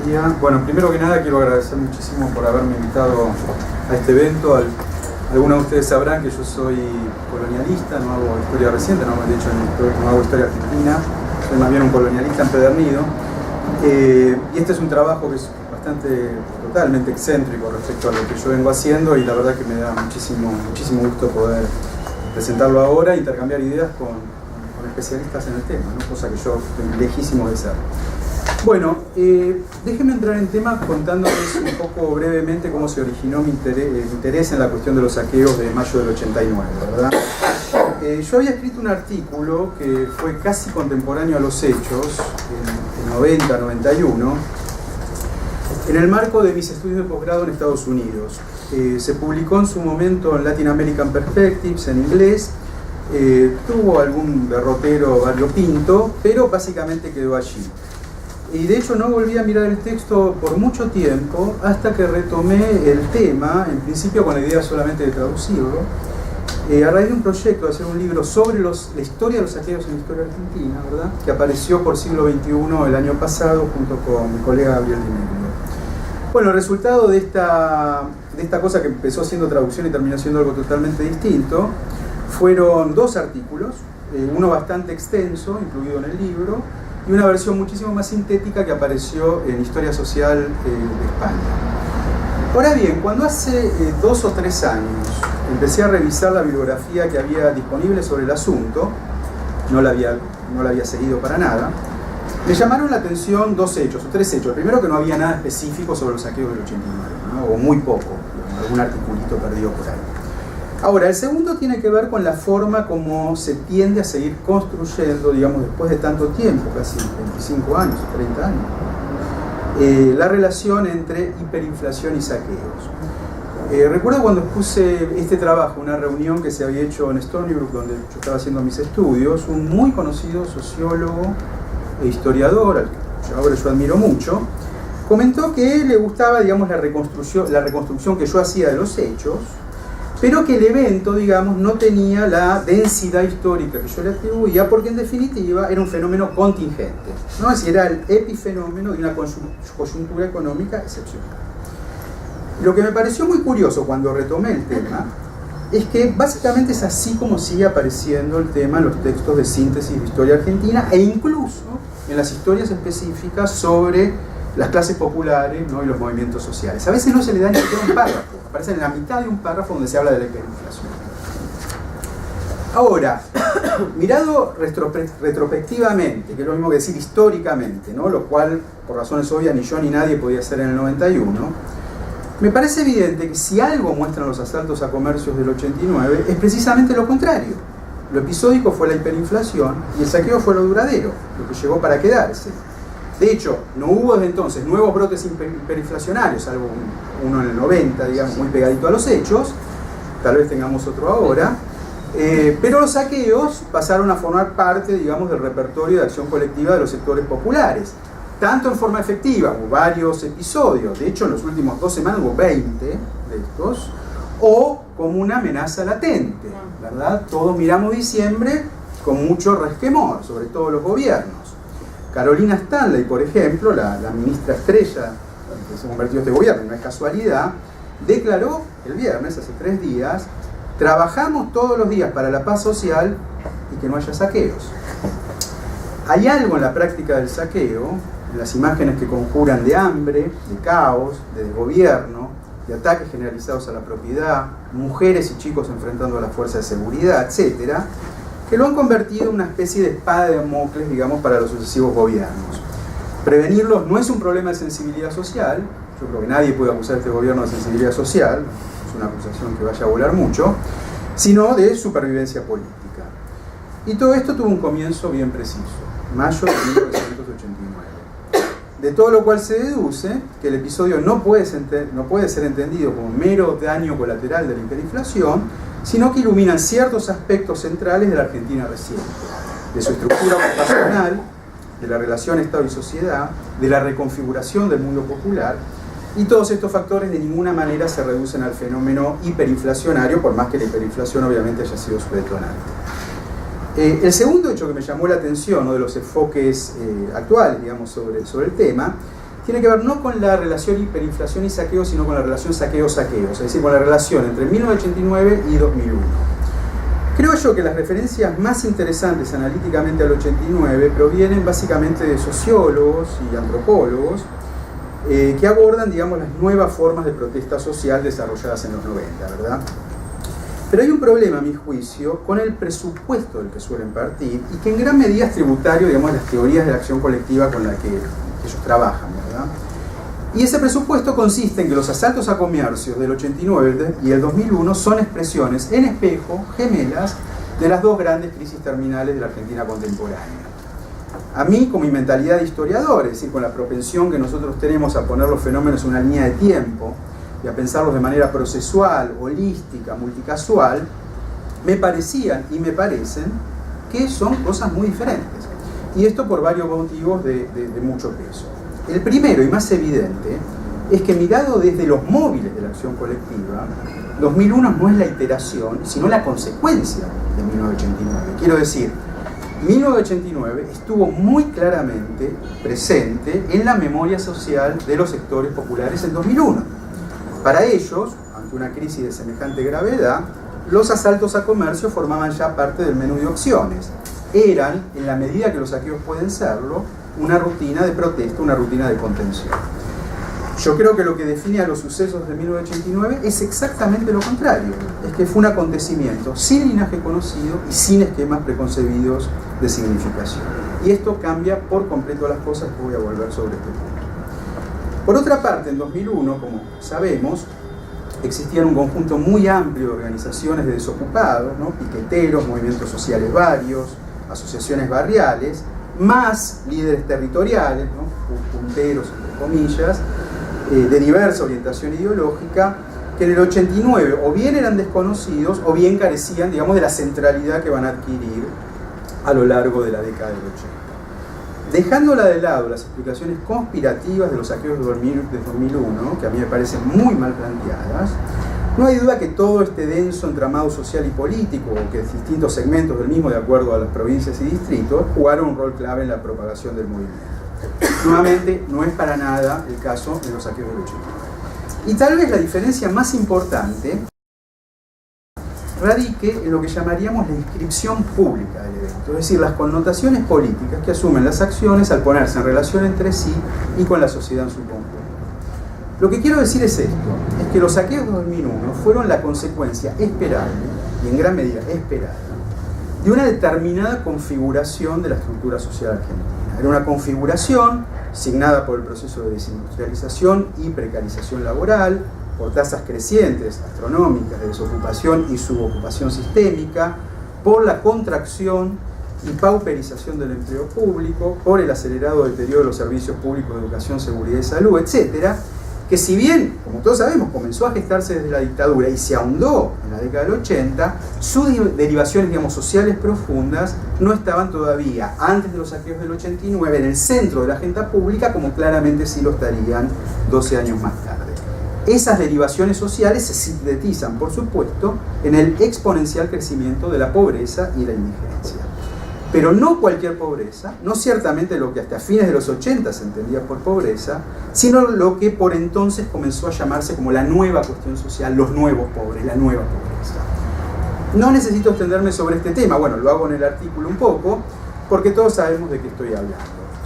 día. Bueno, primero que nada quiero agradecer muchísimo por haberme invitado a este evento. Algunos de ustedes sabrán que yo soy colonialista, no hago historia reciente, de hecho no hago historia argentina, soy más bien un colonialista empedernido. Y este es un trabajo que es totalmente excéntrico respecto a lo que yo vengo haciendo, y la verdad que me da muchísimo gusto poder presentarlo ahora e intercambiar ideas con especialistas en el tema, ¿no? Cosa que yo estoy lejísimo de ser. Bueno, déjenme entrar en tema contándoles un poco brevemente cómo se originó mi interés en la cuestión de los saqueos de mayo del 89, ¿verdad? Yo había escrito un artículo que fue casi contemporáneo a los hechos, en 90-91, en el marco de mis estudios de posgrado en Estados Unidos. Se publicó en su momento en Latin American Perspectives, en inglés. Tuvo algún derrotero variopinto, pero básicamente quedó allí. Y de hecho no volví a mirar el texto por mucho tiempo, hasta que retomé el tema, en principio con la idea solamente de traducirlo, a raíz de un proyecto de hacer un libro sobre la historia de los saqueos en la historia argentina, ¿verdad?, que apareció por Siglo XXI el año pasado junto con mi colega Gabriel Di Meglio. Bueno, el resultado de esta cosa que empezó siendo traducción y terminó siendo algo totalmente distinto, fueron dos artículos, uno bastante extenso, incluido en el libro, y una versión muchísimo más sintética que apareció en Historia Social de España. Ahora bien, cuando hace 2 o 3 años empecé a revisar la bibliografía que había disponible sobre el asunto, no la había seguido para nada, me llamaron la atención 2 hechos, o 3 hechos. Primero, que no había nada específico sobre los saqueos del 89, ¿no? O muy poco, algún articulito perdido por ahí. Ahora, el segundo tiene que ver con la forma como se tiende a seguir construyendo, digamos, después de tanto tiempo, casi 25 años, 30 años, la relación entre hiperinflación y saqueos. Recuerdo cuando expuse este trabajo, una reunión que se había hecho en Stony Brook, donde yo estaba haciendo mis estudios, un muy conocido sociólogo e historiador, al que ahora yo admiro mucho, comentó que le gustaba, digamos, la reconstrucción que yo hacía de los hechos, pero que el evento, digamos, no tenía la densidad histórica que yo le atribuía, porque en definitiva era un fenómeno contingente, ¿no? Es decir, era el epifenómeno de una coyuntura económica excepcional. Lo que me pareció muy curioso cuando retomé el tema es que básicamente es así como sigue apareciendo el tema en los textos de síntesis de historia argentina, e incluso en las historias específicas sobre las clases populares, ¿no?, y los movimientos sociales. A veces no se le da ni siquiera un párrafo, aparece en la mitad de un párrafo donde se habla de la hiperinflación. Ahora, mirado retrospectivamente, que es lo mismo que decir históricamente, ¿no?, lo cual por razones obvias ni yo ni nadie podía hacer en el 91, me parece evidente que si algo muestran los asaltos a comercios del 89 es precisamente lo contrario. Lo episódico fue la hiperinflación y el saqueo fue lo duradero, lo que llegó para quedarse. De hecho, no hubo desde entonces nuevos brotes hiperinflacionarios, salvo uno en el 90, digamos, muy pegadito a los hechos, tal vez tengamos otro ahora, pero los saqueos pasaron a formar parte, digamos, del repertorio de acción colectiva de los sectores populares, tanto en forma efectiva, hubo varios episodios, de hecho en las últimas 2 semanas hubo 20 de estos, o como una amenaza latente, ¿verdad? Todos miramos diciembre con mucho resquemor, sobre todo los gobiernos. Carolina Stanley, por ejemplo, la ministra estrella que se convirtió en este gobierno, no es casualidad, declaró el viernes, hace 3 días, trabajamos todos los días para la paz social y que no haya saqueos. Hay algo en la práctica del saqueo, en las imágenes que conjuran de hambre, de caos, de desgobierno, de ataques generalizados a la propiedad, mujeres y chicos enfrentando a las fuerzas de seguridad, etcétera, que lo han convertido en una especie de espada de Damocles, digamos, para los sucesivos gobiernos. Prevenirlos no es un problema de sensibilidad social, yo creo que nadie puede acusar a este gobierno de sensibilidad social, es una acusación que vaya a volar mucho, sino de supervivencia política. Y todo esto tuvo un comienzo bien preciso, mayo de 1989. De todo lo cual se deduce que el episodio no puede ser entendido como mero daño colateral de la hiperinflación, sino que iluminan ciertos aspectos centrales de la Argentina reciente, de su estructura ocupacional, de la relación Estado y sociedad, de la reconfiguración del mundo popular, y todos estos factores de ninguna manera se reducen al fenómeno hiperinflacionario, por más que la hiperinflación obviamente haya sido su detonante. El segundo hecho que me llamó la atención, uno de los enfoques actuales, digamos, sobre el tema, tiene que ver no con la relación hiperinflación y saqueo, sino con la relación saqueo-saqueo, es decir, con la relación entre 1989 y 2001. Creo yo que las referencias más interesantes analíticamente al 89 provienen básicamente de sociólogos y antropólogos que abordan, digamos, las nuevas formas de protesta social desarrolladas en los 90, ¿verdad? Pero hay un problema, a mi juicio, con el presupuesto del que suelen partir y que en gran medida es tributario, digamos, de las teorías de la acción colectiva con las que ellos trabajan, ¿verdad? Y ese presupuesto consiste en que los asaltos a comercios del 89 y el 2001 son expresiones en espejo, gemelas, de las dos grandes crisis terminales de la Argentina contemporánea. A mí, con mi mentalidad de historiador, es decir, con la propensión que nosotros tenemos a poner los fenómenos en una línea de tiempo y a pensarlos de manera procesual, holística, multicasual, me parecían y me parecen que son cosas muy diferentes. Y esto por varios motivos de mucho peso. El primero y más evidente es que mirado desde los móviles de la acción colectiva, 2001 no es la iteración, sino la consecuencia de 1989. Quiero decir, 1989 estuvo muy claramente presente en la memoria social de los sectores populares en 2001. Para ellos, ante una crisis de semejante gravedad, los asaltos a comercio formaban ya parte del menú de opciones. Eran, en la medida que los saqueos pueden serlo, una rutina de protesta, una rutina de contención. Yo creo que lo que define a los sucesos de 1989 es exactamente lo contrario. Es que fue un acontecimiento sin linaje conocido y sin esquemas preconcebidos de significación. Y esto cambia por completo las cosas, que voy a volver sobre este punto. Por otra parte, en 2001, como sabemos, existían un conjunto muy amplio de organizaciones de desocupados, ¿no? Piqueteros, movimientos sociales varios, asociaciones barriales, más líderes territoriales, ¿no? Punteros, entre comillas, de diversa orientación ideológica, que en el 89 o bien eran desconocidos o bien carecían, digamos, de la centralidad que van a adquirir a lo largo de la década del 80. Dejándola de lado las explicaciones conspirativas de los saqueos de 2001, que a mí me parecen muy mal planteadas, no hay duda que todo este denso entramado social y político, o que distintos segmentos del mismo, de acuerdo a las provincias y distritos, jugaron un rol clave en la propagación del movimiento. Nuevamente, no es para nada el caso de los saqueos del 89. Y tal vez la diferencia más importante radique en lo que llamaríamos la inscripción pública del evento, es decir, las connotaciones políticas que asumen las acciones al ponerse en relación entre sí y con la sociedad en su conjunto. Lo que quiero decir es esto, es que los saqueos de 2001 fueron la consecuencia esperable, y en gran medida esperada, de una determinada configuración de la estructura social argentina. Era una configuración signada por el proceso de desindustrialización y precarización laboral, por tasas crecientes, astronómicas, de desocupación y subocupación sistémica, por la contracción y pauperización del empleo público, por el acelerado deterioro de los servicios públicos de educación, seguridad y salud, etcétera, que si bien, como todos sabemos, comenzó a gestarse desde la dictadura y se ahondó en la década del 80, sus derivaciones, digamos, sociales profundas no estaban todavía, antes de los saqueos del 89, en el centro de la agenda pública, como claramente sí lo estarían 12 años más tarde. Esas derivaciones sociales se sintetizan, por supuesto, en el exponencial crecimiento de la pobreza y la indigencia. Pero no cualquier pobreza, no ciertamente lo que hasta fines de los 80 se entendía por pobreza, sino lo que por entonces comenzó a llamarse como la nueva cuestión social, los nuevos pobres, la nueva pobreza. No necesito extenderme sobre este tema, bueno, lo hago en el artículo un poco, porque todos sabemos de qué estoy hablando.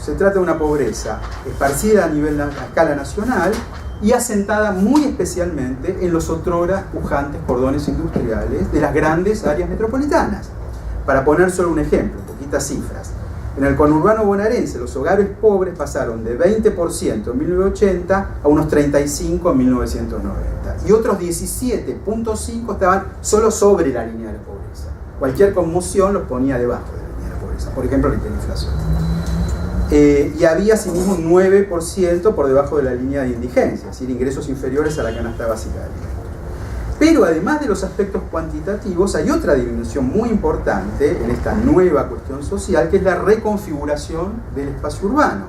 Se trata de una pobreza esparcida a escala nacional y asentada muy especialmente en los otrora pujantes cordones industriales de las grandes áreas metropolitanas. Para poner solo un ejemplo, poquitas cifras. En el conurbano bonaerense, los hogares pobres pasaron de 20% en 1980 a unos 35% en 1990. Y otros 17.5% estaban solo sobre la línea de la pobreza. Cualquier conmoción los ponía debajo de la línea de la pobreza. Por ejemplo, la hiperinflación. Y había asimismo un 9% por debajo de la línea de indigencia, es decir, ingresos inferiores a la canasta básica de alimentos. Pero además de los aspectos cuantitativos, hay otra dimensión muy importante en esta nueva cuestión social, que es la reconfiguración del espacio urbano.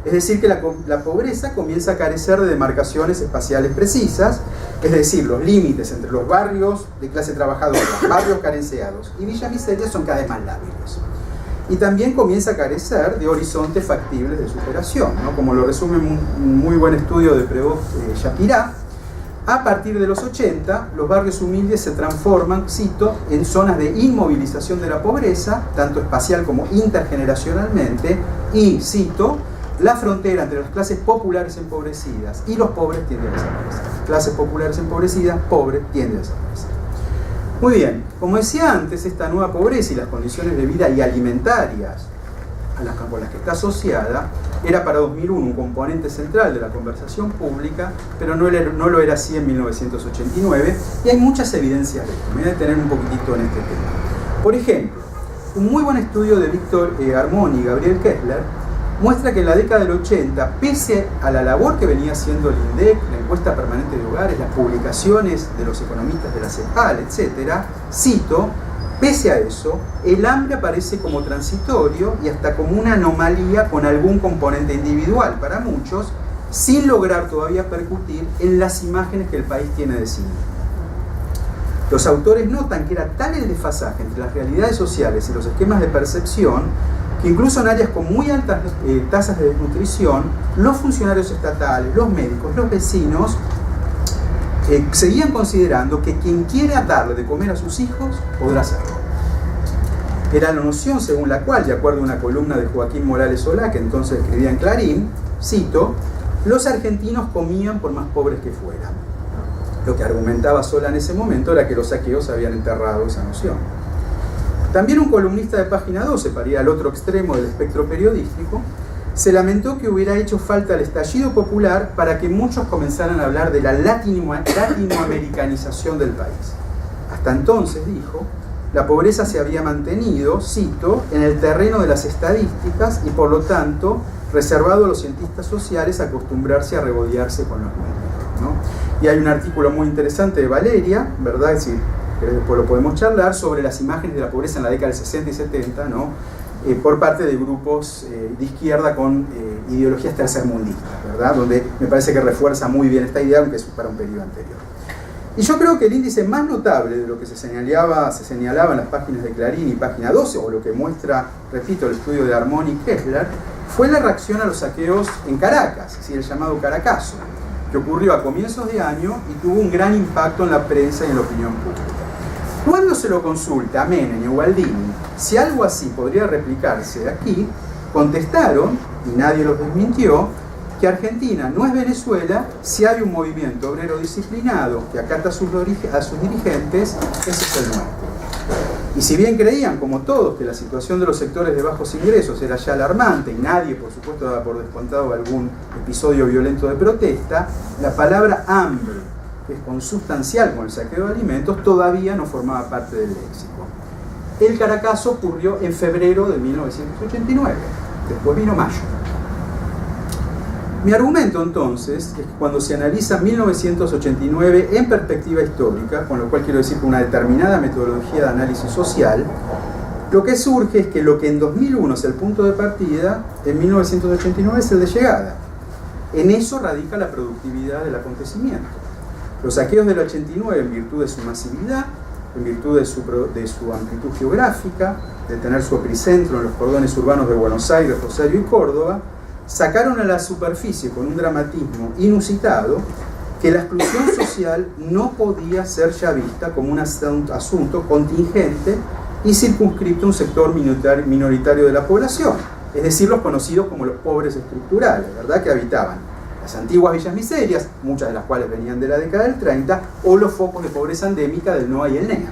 Es decir, que la pobreza comienza a carecer de demarcaciones espaciales precisas, es decir, los límites entre los barrios de clase trabajadora, barrios carenciados y Villa Miseria son cada vez más lábiles. y también comienza a carecer de horizontes factibles de superación, ¿no? Como lo resume un muy buen estudio de Prevost Shapirá. A partir de los 80, los barrios humildes se transforman, cito, en zonas de inmovilización de la pobreza, tanto espacial como intergeneracionalmente, y, cito, la frontera entre las clases populares empobrecidas y los pobres tiende a desaparecer. Clases populares empobrecidas, pobres, tiende a desaparecer. Muy bien, como decía antes, esta nueva pobreza y las condiciones de vida y alimentarias con las que está asociada, era para 2001 un componente central de la conversación pública, pero no lo era así en 1989, y hay muchas evidencias de esto. Me voy a detener un poquitito en este tema. Por ejemplo, un muy buen estudio de Víctor Armoni y Gabriel Kessler muestra que en la década del 80, pese a la labor que venía haciendo el INDEC, la encuesta permanente de hogares, las publicaciones de los economistas de la CEPAL, etc., cito, pese a eso, el hambre aparece como transitorio y hasta como una anomalía con algún componente individual para muchos, sin lograr todavía percutir en las imágenes que el país tiene de sí mismo. Los autores notan que era tal el desfasaje entre las realidades sociales y los esquemas de percepción que incluso en áreas con muy altas tasas de desnutrición, los funcionarios estatales, los médicos, los vecinos, seguían considerando que quien quiera darle de comer a sus hijos podrá hacerlo. Era la noción según la cual, de acuerdo a una columna de Joaquín Morales Solá, que entonces escribía en Clarín, cito, los argentinos comían por más pobres que fueran. Lo que argumentaba Solá en ese momento era que los saqueos habían enterrado esa noción. También un columnista de Página 12, para ir al otro extremo del espectro periodístico, se lamentó que hubiera hecho falta el estallido popular para que muchos comenzaran a hablar de la latinoamericanización del país. Hasta entonces, dijo, la pobreza se había mantenido, cito, en el terreno de las estadísticas y por lo tanto reservado a los cientistas sociales acostumbrarse a regodearse con los números, ¿no? Y hay un artículo muy interesante de Valeria, ¿verdad? Si querés después lo podemos charlar, sobre las imágenes de la pobreza en la década del 60 y 70, ¿no? Por parte de grupos de izquierda con ideologías tercermundistas, ¿verdad? Donde me parece que refuerza muy bien esta idea, aunque es para un periodo anterior. Y yo creo que el índice más notable de lo que se señalaba en las páginas de Clarín y Página 12, o lo que muestra, repito, el estudio de Armoni y Kessler, fue la reacción a los saqueos en Caracas, es decir, el llamado Caracazo, que ocurrió a comienzos de año y tuvo un gran impacto en la prensa y en la opinión pública. Cuando se lo consulta a Menem y a Gualdini si algo así podría replicarse aquí, contestaron, y nadie los desmintió, que Argentina no es Venezuela si hay un movimiento obrero disciplinado que acata a sus dirigentes, ese es el nuestro. Y si bien creían, como todos, que la situación de los sectores de bajos ingresos era ya alarmante, y nadie, por supuesto, daba por descontado algún episodio violento de protesta, la palabra hambre, que es consustancial con el saqueo de alimentos, todavía no formaba parte del léxico. El Caracazo ocurrió en febrero de 1989, después vino mayo. Mi argumento entonces es que cuando se analiza 1989 en perspectiva histórica, con lo cual quiero decir con una determinada metodología de análisis social, lo que surge es que lo que en 2001 es el punto de partida, en 1989 es el de llegada. En eso radica la productividad del acontecimiento. Los saqueos del 89, en virtud de su masividad, en virtud de su amplitud geográfica, de tener su epicentro en los cordones urbanos de Buenos Aires, Rosario y Córdoba, sacaron a la superficie con un dramatismo inusitado que la exclusión social no podía ser ya vista como un asunto contingente y circunscripto a un sector minoritario de la población, es decir, los conocidos como los pobres estructurales, ¿verdad?, que habitaban las antiguas villas miserias, muchas de las cuales venían de la década del 30, o los focos de pobreza endémica del NOA y el NEA.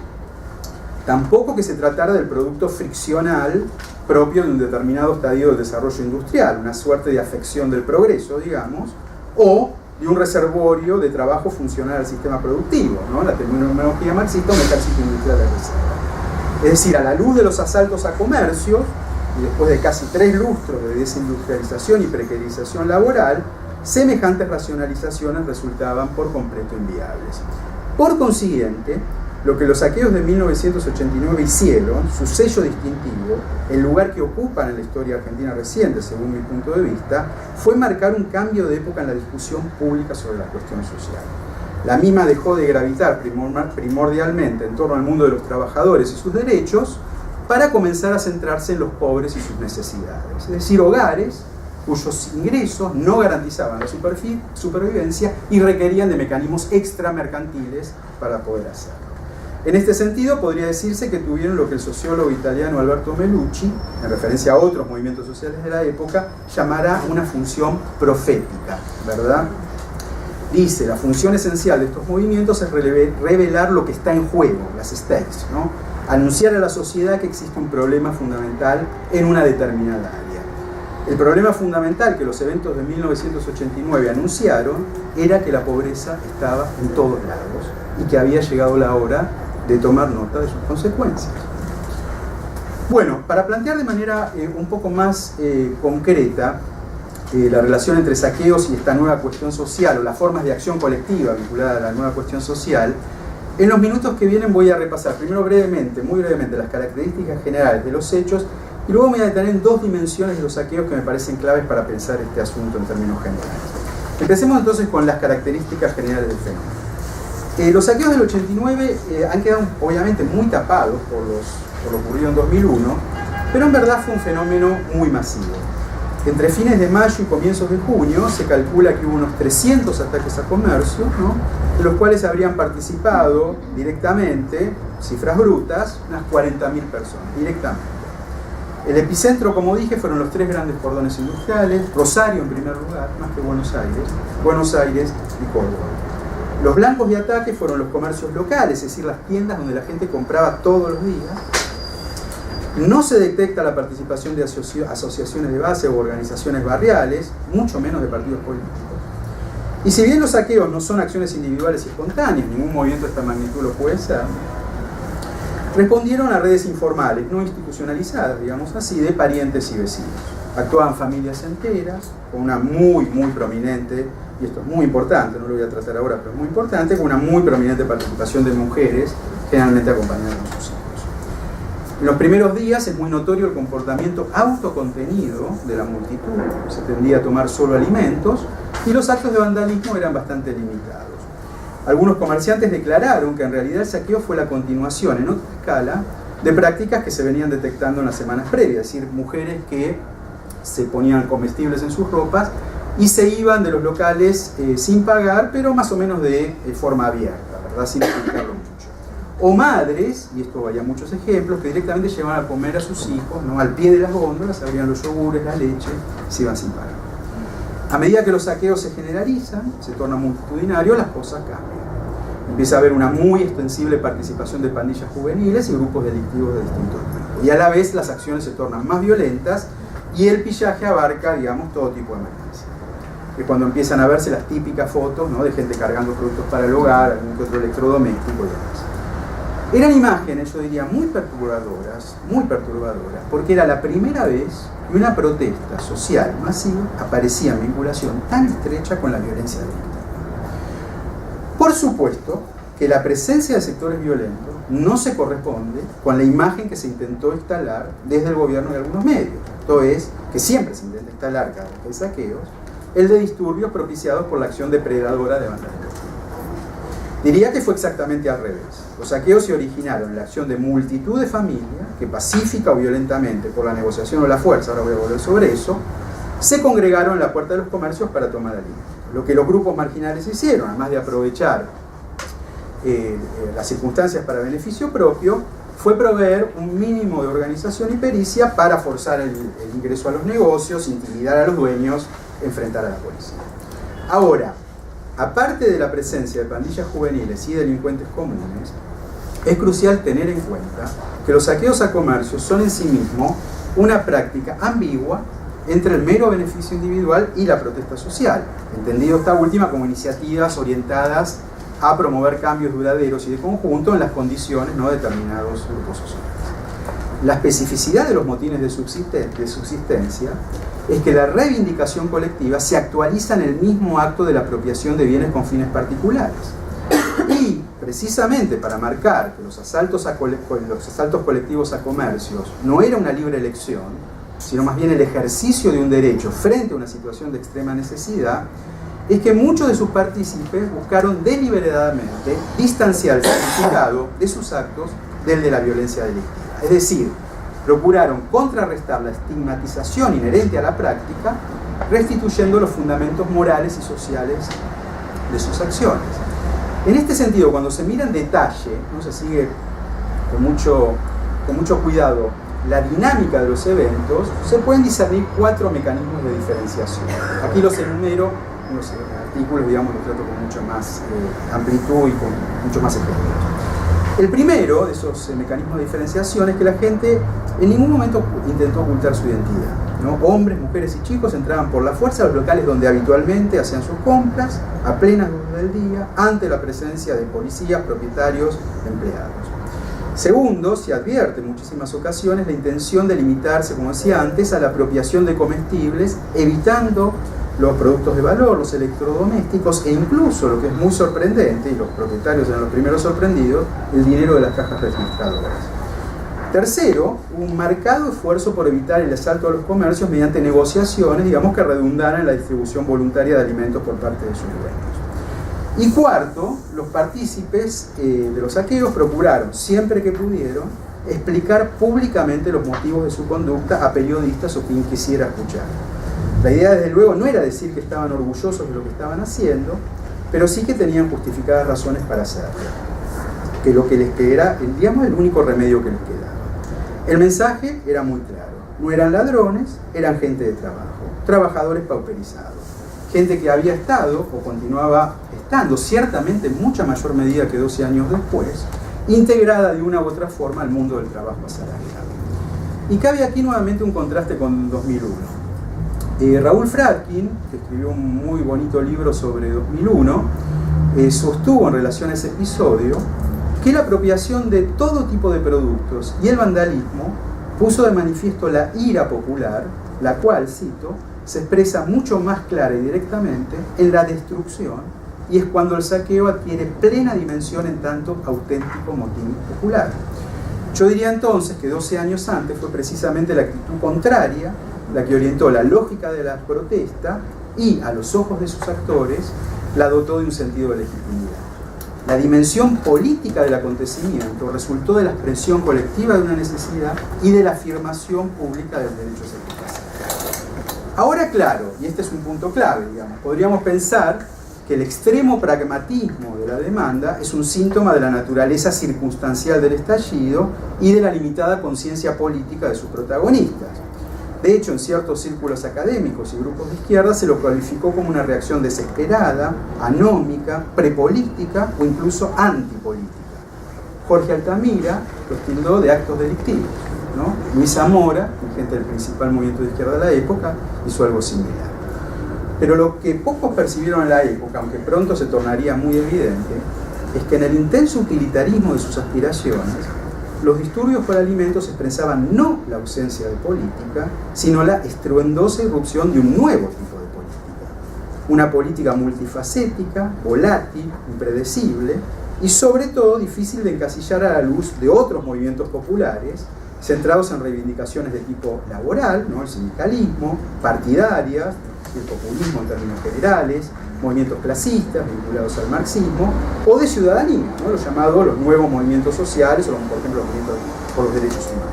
Tampoco que se tratara del producto friccional propio de un determinado estadio del desarrollo industrial, una suerte de afección del progreso, digamos, o de un reservorio de trabajo funcional al sistema productivo, ¿no? La terminología marxista, un ejército industrial de reserva. Es decir, a la luz de los asaltos a comercios, y después de casi 3 lustros de desindustrialización y precarización laboral, semejantes racionalizaciones resultaban por completo inviables. Por consiguiente, lo que los saqueos de 1989 hicieron, su sello distintivo, el lugar que ocupan en la historia argentina reciente, según mi punto de vista, fue marcar un cambio de época en la discusión pública sobre la cuestión social. La misma dejó de gravitar primordialmente en torno al mundo de los trabajadores y sus derechos para comenzar a centrarse en los pobres y sus necesidades. Es decir, hogares cuyos ingresos no garantizaban la supervivencia y requerían de mecanismos extramercantiles para poder hacerlo. En este sentido, podría decirse que tuvieron lo que el sociólogo italiano Alberto Melucci, en referencia a otros movimientos sociales de la época, llamará una función profética, ¿verdad? Dice, la función esencial de estos movimientos es revelar lo que está en juego, las stakes, ¿no? Anunciar a la sociedad que existe un problema fundamental en una determinada área. El problema fundamental que los eventos de 1989 anunciaron era que la pobreza estaba en todos lados y que había llegado la hora de tomar nota de sus consecuencias. Bueno, para plantear de manera un poco más concreta la relación entre saqueos y esta nueva cuestión social, o las formas de acción colectiva vinculada a la nueva cuestión social, en los minutos que vienen voy a repasar primero brevemente, muy brevemente, las características generales de los hechos y luego me voy a detener en dos dimensiones de los saqueos que me parecen claves para pensar este asunto en términos generales. Empecemos entonces con las características generales del fenómeno. Los saqueos del 89 han quedado obviamente muy tapados por lo ocurrido en 2001, pero en verdad fue un fenómeno muy masivo. Entre fines de mayo y comienzos de junio se calcula que hubo unos 300 ataques a comercio, ¿no?, de los cuales habrían participado directamente, cifras brutas, unas 40.000 personas, directamente. El epicentro, como dije, fueron los tres grandes cordones industriales, Rosario en primer lugar, más que Buenos Aires y Córdoba. Los blancos de ataque fueron los comercios locales, es decir, las tiendas donde la gente compraba todos los días. No se detecta la participación de asociaciones de base o organizaciones barriales, mucho menos de partidos políticos. Y si bien los saqueos no son acciones individuales y espontáneas, ningún movimiento de esta magnitud lo puede ser, respondieron a redes informales, no institucionalizadas, digamos así, de parientes y vecinos. Actuaban familias enteras, con una muy prominente, y esto es muy importante, no lo voy a tratar ahora, pero es muy importante, con una muy prominente participación de mujeres, generalmente acompañadas de sus hijos. En los primeros días es muy notorio el comportamiento autocontenido de la multitud, se tendía a tomar solo alimentos, y los actos de vandalismo eran bastante limitados. Algunos comerciantes declararon que en realidad el saqueo fue la continuación, en otra escala, de prácticas que se venían detectando en las semanas previas, es decir, mujeres que se ponían comestibles en sus ropas y se iban de los locales sin pagar, pero más o menos de forma abierta, ¿verdad?, sin explicarlo mucho. O madres, y esto hay muchos ejemplos, que directamente llevaban a comer a sus hijos, ¿no?, al pie de las góndolas, abrían los yogures, la leche, se iban sin pagar. A medida que los saqueos se generalizan, se tornan multitudinarios, las cosas cambian. Empieza a haber una muy extensible participación de pandillas juveniles y grupos delictivos de distintos tipos. Y a la vez las acciones se tornan más violentas y el pillaje abarca, digamos, todo tipo de emergencias. Que cuando empiezan a verse las típicas fotos, ¿no?, de gente cargando productos para el hogar, algún que otro electrodoméstico y demás. Eran imágenes, yo diría, muy perturbadoras, porque era la primera vez que una protesta social masiva aparecía en vinculación tan estrecha con la violencia delictiva. Por supuesto que la presencia de sectores violentos no se corresponde con la imagen que se intentó instalar desde el gobierno de algunos medios. Esto es, que siempre se intenta instalar cada vez que hay saqueos, el de disturbios propiciados por la acción depredadora de bandas delictivas. Diría que fue exactamente al revés. Los saqueos se originaron en la acción de multitud de familias que pacífica o violentamente, por la negociación o la fuerza, ahora voy a volver sobre eso, se congregaron en la puerta de los comercios para tomar alimentos. Lo que los grupos marginales hicieron, además de aprovechar las circunstancias para beneficio propio, fue proveer un mínimo de organización y pericia para forzar el ingreso a los negocios, intimidar a los dueños, enfrentar a la policía. Ahora, aparte de la presencia de pandillas juveniles y delincuentes comunes, es crucial tener en cuenta que los saqueos a comercios son en sí mismos una práctica ambigua entre el mero beneficio individual y la protesta social, entendido esta última como iniciativas orientadas a promover cambios duraderos y de conjunto en las condiciones, ¿no?, de determinados grupos sociales. La especificidad de los motines de subsistencia es que la reivindicación colectiva se actualiza en el mismo acto de la apropiación de bienes con fines particulares. Y, precisamente para marcar que los asaltos colectivos a comercios no era una libre elección, sino más bien el ejercicio de un derecho frente a una situación de extrema necesidad, es que muchos de sus partícipes buscaron deliberadamente distanciar el significado de sus actos del de la violencia delictiva. Es decir, procuraron contrarrestar la estigmatización inherente a la práctica, restituyendo los fundamentos morales y sociales de sus acciones. En este sentido, cuando se mira en detalle, ¿no?, se sigue con mucho cuidado la dinámica de los eventos, se pueden discernir 4 mecanismos de diferenciación. Aquí los enumero, los artículos, digamos, los trato con mucha más amplitud y con mucho más ejemplos. El primero de esos mecanismos de diferenciación es que la gente en ningún momento intentó ocultar su identidad, ¿no? Hombres, mujeres y chicos entraban por la fuerza a los locales donde habitualmente hacían sus compras, a plenas luz del día, ante la presencia de policías, propietarios, empleados. Segundo, se advierte en muchísimas ocasiones la intención de limitarse, como decía antes, a la apropiación de comestibles, evitando los productos de valor, los electrodomésticos e incluso, lo que es muy sorprendente, y los propietarios eran los primeros sorprendidos, el dinero de las cajas registradoras. Tercero, un marcado esfuerzo por evitar el asalto a los comercios mediante negociaciones, digamos, que redundaran en la distribución voluntaria de alimentos por parte de sus dueños. Y cuarto, los partícipes de los saqueos procuraron, siempre que pudieron, explicar públicamente los motivos de su conducta a periodistas o quien quisiera escuchar. La idea, desde luego, no era decir que estaban orgullosos de lo que estaban haciendo, pero sí que tenían justificadas razones para hacerlo, que lo que les quedara, digamos, el único remedio que les quedaba. El mensaje era muy claro: no eran ladrones, eran gente de trabajo, trabajadores pauperizados, gente que había estado o continuaba estando, ciertamente en mucha mayor medida que 12 años después, integrada de una u otra forma al mundo del trabajo asalariado. Y cabe aquí nuevamente un contraste con 2001. Raúl Fradkin, que escribió un muy bonito libro sobre 2001, sostuvo en relación a ese episodio que la apropiación de todo tipo de productos y el vandalismo puso de manifiesto la ira popular, la cual, cito, se expresa mucho más clara y directamente en la destrucción, y es cuando el saqueo adquiere plena dimensión en tanto auténtico motín popular. Yo diría entonces que 12 años antes fue precisamente la actitud contraria la que orientó la lógica de la protesta y, a los ojos de sus actores, la dotó de un sentido de legitimidad. La dimensión política del acontecimiento resultó de la expresión colectiva de una necesidad y de la afirmación pública del derecho a ser justicia. Ahora, claro, y este es un punto clave, digamos, podríamos pensar que el extremo pragmatismo de la demanda es un síntoma de la naturaleza circunstancial del estallido y de la limitada conciencia política de sus protagonistas. De hecho, en ciertos círculos académicos y grupos de izquierda se lo calificó como una reacción desesperada, anómica, prepolítica o incluso antipolítica. Jorge Altamira los tildó de actos delictivos, ¿no? Luis Zamora, dirigente del principal movimiento de izquierda de la época, hizo algo similar. Pero lo que pocos percibieron en la época, aunque pronto se tornaría muy evidente, es que en el intenso utilitarismo de sus aspiraciones, los disturbios por alimentos expresaban no la ausencia de política, sino la estruendosa irrupción de un nuevo tipo de política. Una política multifacética, volátil, impredecible y sobre todo difícil de encasillar a la luz de otros movimientos populares centrados en reivindicaciones de tipo laboral, ¿no?, el sindicalismo, partidarias, el populismo en términos generales, movimientos clasistas vinculados al marxismo, o de ciudadanía, ¿no?, los llamados los nuevos movimientos sociales, o por ejemplo los movimientos por los derechos humanos.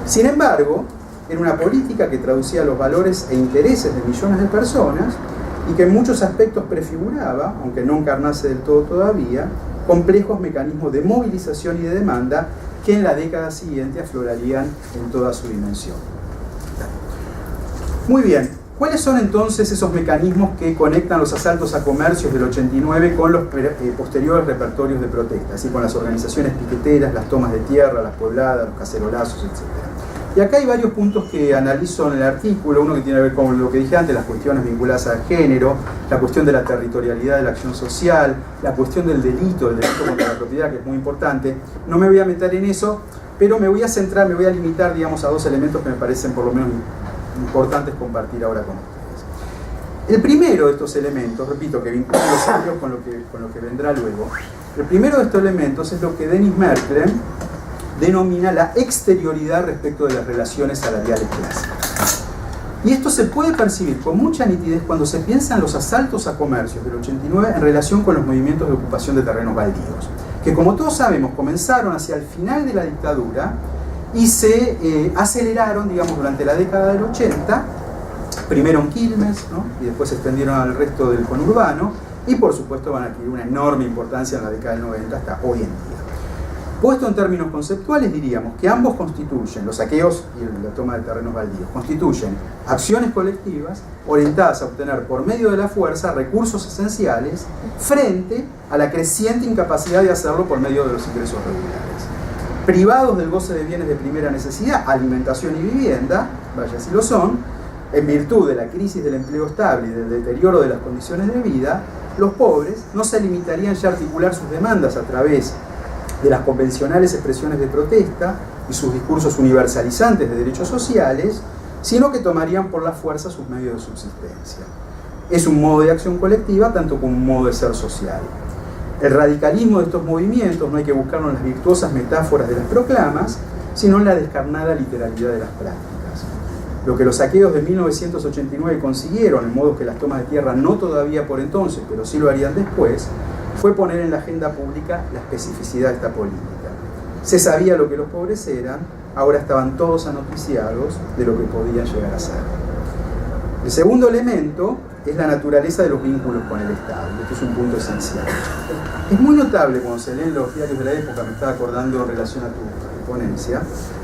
Sin embargo, era una política que traducía los valores e intereses de millones de personas y que en muchos aspectos prefiguraba, aunque no encarnase del todo todavía, complejos mecanismos de movilización y de demanda que en la década siguiente aflorarían en toda su dimensión. Muy bien. ¿Cuáles son entonces esos mecanismos que conectan los asaltos a comercios del 89 con los posteriores repertorios de protesta, así con las organizaciones piqueteras, las tomas de tierra, las puebladas, los cacerolazos, etc.? Y acá hay varios puntos que analizo en el artículo, uno que tiene que ver con lo que dije antes, las cuestiones vinculadas al género, la cuestión de la territorialidad de la acción social, la cuestión del delito contra la propiedad, que es muy importante. No me voy a meter en eso, pero me voy a limitar, digamos, a 2 elementos que me parecen por lo menos importantes compartir ahora con ustedes. El primero de estos elementos, repito, que vincula los saqueos con lo que vendrá luego, el primero de estos elementos es lo que Dennis Merklem denomina la exterioridad respecto de las relaciones salariales clásicas. Y esto se puede percibir con mucha nitidez cuando se piensa en los asaltos a comercios del 89 en relación con los movimientos de ocupación de terrenos baldíos, que, como todos sabemos, comenzaron hacia el final de la dictadura y se aceleraron, digamos, durante la década del 80, primero en Quilmes, ¿no? Y después se extendieron al resto del conurbano, y por supuesto van a adquirir una enorme importancia en la década del 90 hasta hoy en día. Puesto en términos conceptuales, diríamos que ambos constituyen, los saqueos y la toma de terrenos baldíos, constituyen acciones colectivas orientadas a obtener por medio de la fuerza recursos esenciales frente a la creciente incapacidad de hacerlo por medio de los ingresos regulares. Privados del goce de bienes de primera necesidad, alimentación y vivienda, vaya si lo son, en virtud de la crisis del empleo estable y del deterioro de las condiciones de vida, los pobres no se limitarían ya a articular sus demandas a través de las convencionales expresiones de protesta y sus discursos universalizantes de derechos sociales, sino que tomarían por la fuerza sus medios de subsistencia. Es un modo de acción colectiva tanto como un modo de ser social. El radicalismo de estos movimientos no hay que buscarlo en las virtuosas metáforas de las proclamas, sino en la descarnada literalidad de las prácticas. Lo que los saqueos de 1989 consiguieron, en modo que las tomas de tierra no todavía por entonces, pero sí lo harían después, fue poner en la agenda pública la especificidad de esta política. Se sabía lo que los pobres eran, ahora estaban todos anoticiados de lo que podían llegar a ser. El segundo elemento es la naturaleza de los vínculos con el Estado. Este es un punto esencial. Es muy notable cuando se leen los diarios de la época, me estaba acordando en relación a tu ponencia,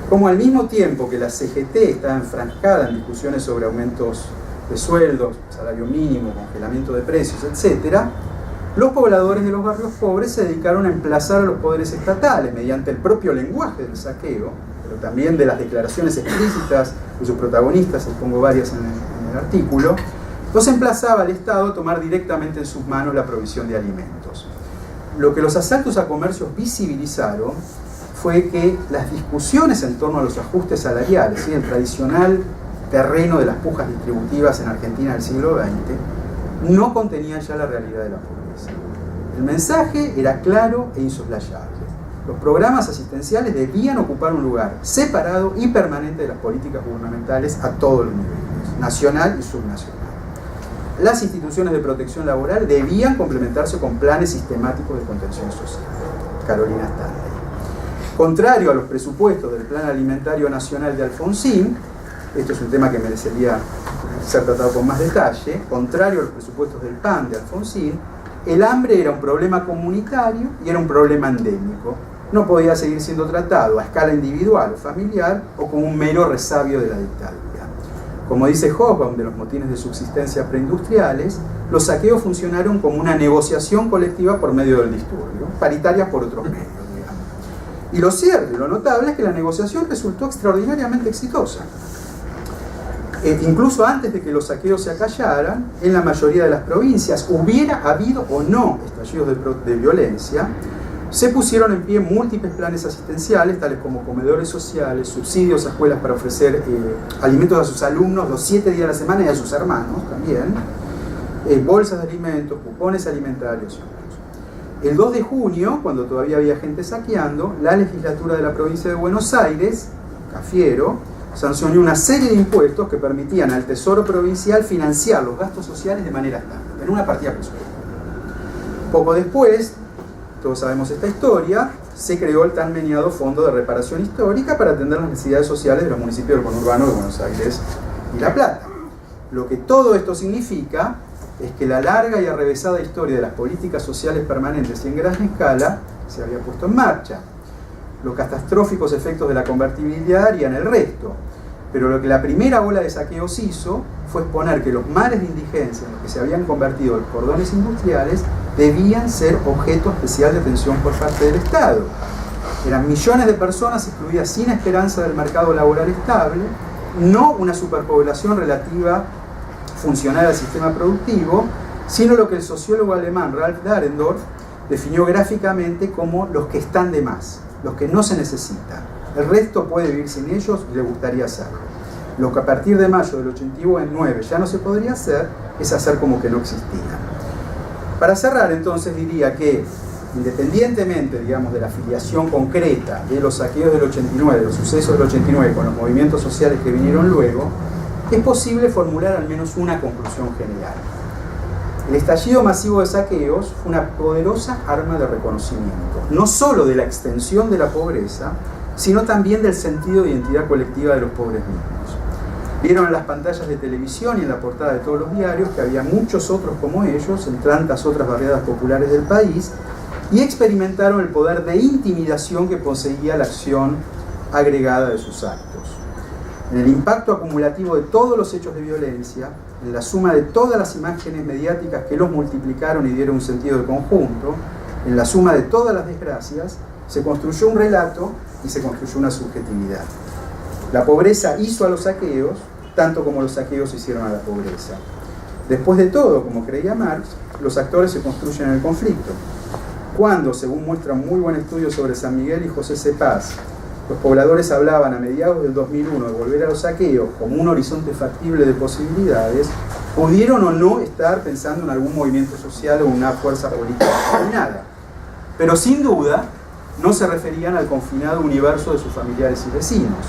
como al mismo tiempo que la CGT estaba enfrascada en discusiones sobre aumentos de sueldos, salario mínimo, congelamiento de precios, etc., los pobladores de los barrios pobres se dedicaron a emplazar a los poderes estatales mediante el propio lenguaje del saqueo, pero también de las declaraciones explícitas de sus protagonistas, expongo varias en el artículo, los emplazaba al Estado a tomar directamente en sus manos la provisión de alimentos. Lo que los asaltos a comercios visibilizaron fue que las discusiones en torno a los ajustes salariales, ¿sí?, el tradicional terreno de las pujas distributivas en Argentina del siglo XX, no contenían ya la realidad de la pobreza. El mensaje era claro e insoslayable. Los programas asistenciales debían ocupar un lugar separado y permanente de las políticas gubernamentales a todos los niveles, nacional y subnacional. Las instituciones de protección laboral debían complementarse con planes sistemáticos de contención social. Carolina Stanley. Contrario a los presupuestos del Plan Alimentario Nacional de Alfonsín, esto es un tema que merecería ser tratado con más detalle, contrario a los presupuestos del PAN de Alfonsín, el hambre era un problema comunitario y era un problema endémico. No podía seguir siendo tratado a escala individual o familiar o como un mero resabio de la dictadura. Como dice Hobsbawm de los motines de subsistencia preindustriales, los saqueos funcionaron como una negociación colectiva por medio del disturbio, paritarias por otros medios, digamos. Y lo cierto y lo notable es que la negociación resultó extraordinariamente exitosa. Incluso antes de que los saqueos se acallaran, en la mayoría de las provincias, hubiera habido o no estallidos de violencia, se pusieron en pie múltiples planes asistenciales, tales como comedores sociales, subsidios a escuelas para ofrecer alimentos a sus alumnos los 7 días de la semana y a sus hermanos también, bolsas de alimentos, cupones alimentarios. El 2 de junio, cuando todavía había gente saqueando, la legislatura de la provincia de Buenos Aires, Cafiero, sancionó una serie de impuestos que permitían al Tesoro Provincial financiar los gastos sociales de manera estable, en una partida presupuestaria. Poco después, todos sabemos esta historia, se creó el tan meneado Fondo de Reparación Histórica para atender las necesidades sociales de los municipios del conurbano de Buenos Aires y La Plata. Lo que todo esto significa es que la larga y arrevesada historia de las políticas sociales permanentes y en gran escala se había puesto en marcha. Los catastróficos efectos de la convertibilidad harían el resto. Pero lo que la primera ola de saqueos hizo fue exponer que los mares de indigencia en los que se habían convertido los cordones industriales debían ser objeto especial de atención por parte del Estado. Eran millones de personas excluidas sin esperanza del mercado laboral estable, no una superpoblación relativa funcional al sistema productivo, sino lo que el sociólogo alemán Ralf Dahrendorf definió gráficamente como los que están de más, los que no se necesitan. El resto puede vivir sin ellos y le gustaría hacerlo. Lo que a partir de mayo del 89 ya no se podría hacer es hacer como que no existían. Para cerrar, entonces, diría que, independientemente, digamos, de la afiliación concreta de los saqueos del 89, de los sucesos del 89 con los movimientos sociales que vinieron luego, es posible formular al menos una conclusión general. El estallido masivo de saqueos fue una poderosa arma de reconocimiento, no solo de la extensión de la pobreza, sino también del sentido de identidad colectiva de los pobres mismos. Vieron en las pantallas de televisión y en la portada de todos los diarios que había muchos otros como ellos en tantas otras barriadas populares del país, y experimentaron el poder de intimidación que poseía la acción agregada de sus actos. En el impacto acumulativo de todos los hechos de violencia, en la suma de todas las imágenes mediáticas que los multiplicaron y dieron un sentido de conjunto, en la suma de todas las desgracias, se construyó un relato y se construyó una subjetividad. La pobreza hizo a los saqueos, tanto como los saqueos hicieron a la pobreza. Después de todo, como creía Marx, los actores se construyen en el conflicto. Cuando, según muestra un muy buen estudio sobre San Miguel y José C. Paz, los pobladores hablaban a mediados del 2001 de volver a los saqueos como un horizonte factible de posibilidades, pudieron o no estar pensando en algún movimiento social o una fuerza política determinada. Pero sin duda no se referían al confinado universo de sus familiares y vecinos.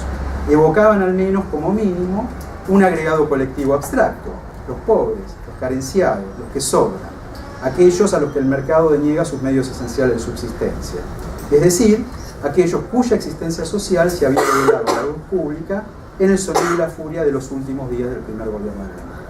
Evocaban al menos como mínimo un agregado colectivo abstracto: los pobres, los carenciados, los que sobran, aquellos a los que el mercado deniega sus medios esenciales de subsistencia, es decir, aquellos cuya existencia social se había revelado a la luz pública en el sonido y la furia de los últimos días del primer gobierno de Menem.